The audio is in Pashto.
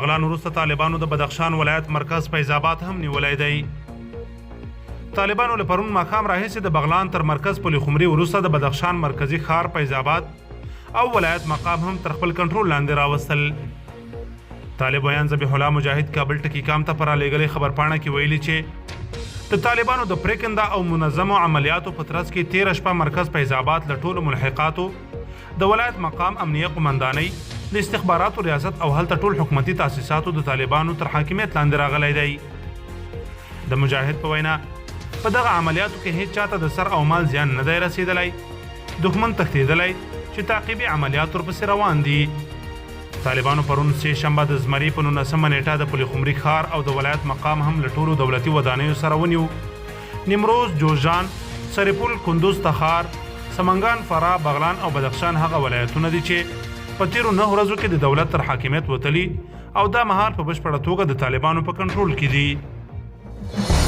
بغلان وروسته طالبانو د بدخشان ولایت مرکز فیض آباد هم نیولی دی. طالبانو له پرون مقام راهیسې د بغلان تر مرکز پلخمري وروسته د بدخشان مرکزی ښار فیض آباد او ولایت مقام هم تر خپل کنټرول لاندې راوستل. طالب ویان ذبیح الله مجاهد کابل ټکی کام ته پر لېږلې خبرپاڼه کې ویلي چې د طالبانو د پریکنده او منظمو عملیاتو په ترڅ کې 13 شپه مرکز فیض آباد له ټولو ملحقاتو د ولایت مقام امنیه قمندانۍ د استخباراتو ریاست او هلته ټول حکومتي تاسیساتو د طالبانو تر حاکمیت لاندې راغلی دی. د مجاهد په وینا په دغه عملیاتو کې هیڅ چاته د سر او مال زیان نه دی رسیدلی، دښمن تښتېدلی چې تعقیبي عملیات ورپسې روان دي. طالبانو پرون سه شنبه د زمري په 19 نیټه د پلخمري ښار او د ولایت مقام هم له ټولو دولتي ودانیو سره ونیو. نیمروز، جوزجان، سرپل، کندوز، تخار، سمنګان، فراه، بغلان او بدخشان هغه ولایتونه دي چې په تیرو 9 ورځو کې د دولت تر حاکمیت وتلي او دا مهال په بشپړه توګه د طالبانو په کنټرول کې دي.